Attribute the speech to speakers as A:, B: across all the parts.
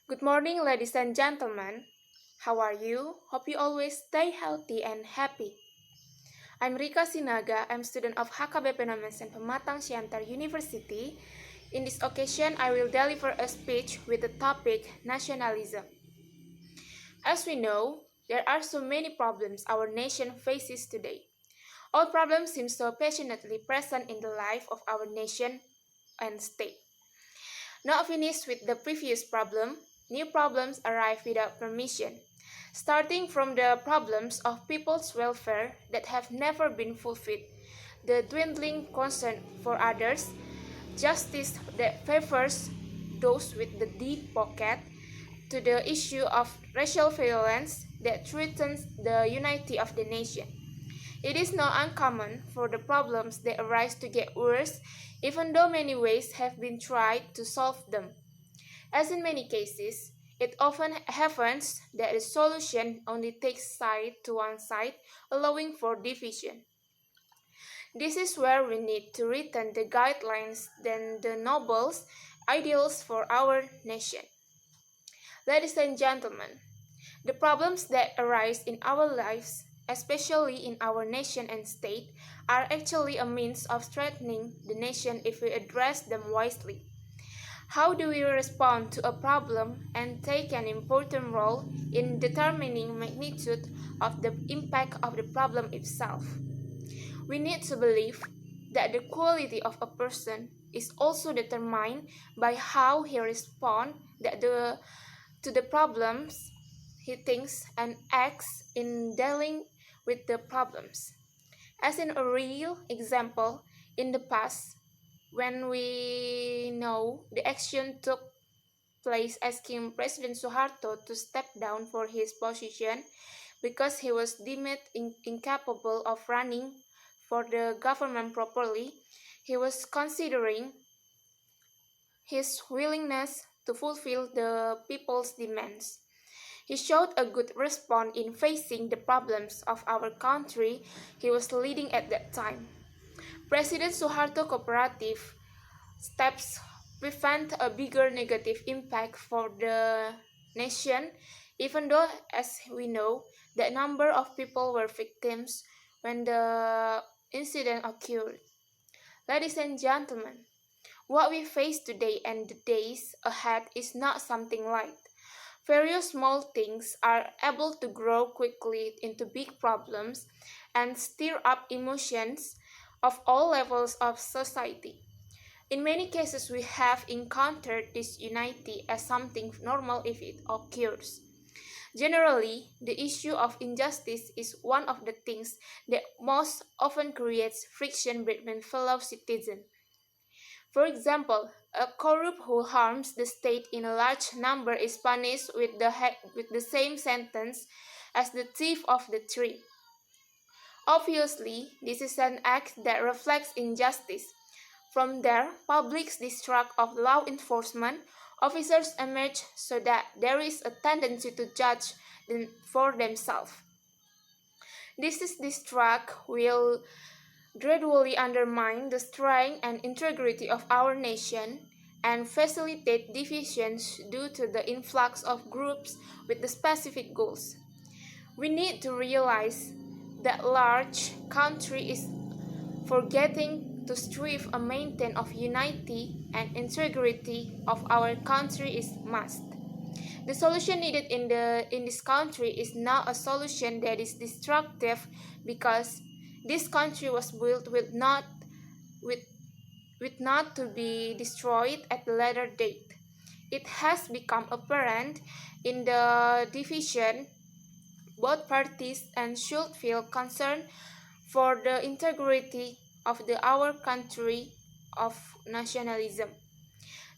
A: Good morning, ladies and gentlemen. How are you? Hope you always stay healthy and happy. I'm Rika Sinaga. I'm student of HKBP Nomes and Pematang Siantar University. In this occasion, I will deliver a speech with the topic nationalism. As we know, there are so many problems our nation faces today. All problems seem so passionately present in the life of our nation and state. Not finished with the previous problem, new problems arrive without permission, starting from the problems of people's welfare that have never been fulfilled, the dwindling concern for others, justice that favors those with the deep pocket, to the issue of racial violence that threatens the unity of the nation. It is not uncommon for the problems that arise to get worse, even though many ways have been tried to solve them. As in many cases, it often happens that the solution only takes side to one side, allowing for division. This is where we need to return the guidelines than the noble ideals for our nation. Ladies and gentlemen, the problems that arise in our lives, especially in our nation and state, are actually a means of strengthening the nation if we address them wisely. How do we respond to a problem and take an important role in determining magnitude of the impact of the problem itself? We need to believe that the quality of a person is also determined by how he responds to the problems he thinks and acts in dealing with the problems. As in a real example, in the past, when we know the action took place asking President Suharto to step down for his position because he was deemed incapable of running for the government properly, he was considering his willingness to fulfill the people's demands. He showed a good response in facing the problems of our country he was leading at that time. President Suharto cooperative steps prevent a bigger negative impact for the nation, even though, as we know, that number of people were victims when the incident occurred. Ladies and gentlemen, what we face today and the days ahead is not something light. Various small things are able to grow quickly into big problems and stir up emotions of all levels of society. In many cases, we have encountered disunity as something normal if it occurs. Generally, the issue of injustice is one of the things that most often creates friction between fellow citizens. For example, a corrupt who harms the state in a large number is punished with the same sentence as the thief of the tree. Obviously, this is an act that reflects injustice. From there, public distrust of law enforcement officers emerge so that there is a tendency to judge them for themselves. This distrust will gradually undermine the strength and integrity of our nation and facilitate divisions due to the influx of groups with the specific goals. We need to realize that large country is forgetting to strive a maintain of unity and integrity of our country is must. The solution needed in this country is not a solution that is destructive because this country was built with, with not to be destroyed at a later date. It has become apparent in the division both parties and should feel concern for the integrity of our country of nationalism.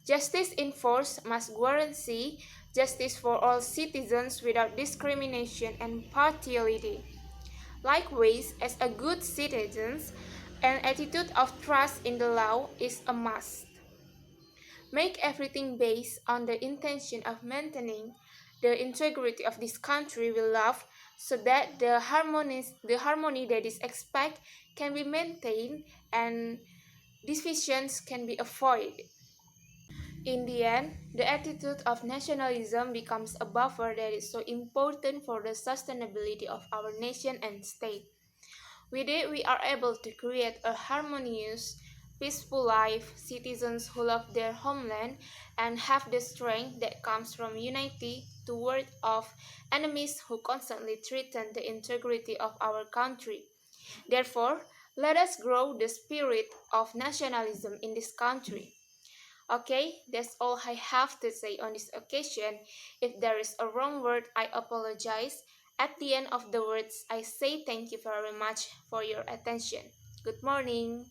A: Justice in force must guarantee justice for all citizens without discrimination and partiality. Likewise, as a good citizen, an attitude of trust in the law is a must. Make everything based on the intention of maintaining the integrity of this country we love so that the harmony that is expected can be maintained and divisions can be avoided. In the end, the attitude of nationalism becomes a buffer that is so important for the sustainability of our nation and state. With it, we are able to create a harmonious, peaceful life, citizens who love their homeland and have the strength that comes from unity to ward off enemies who constantly threaten the integrity of our country. Therefore, let us grow the spirit of nationalism in this country. Okay, that's all I have to say on this occasion. If there is a wrong word, I apologize. At the end of the words, I say thank you very much for your attention. Good morning.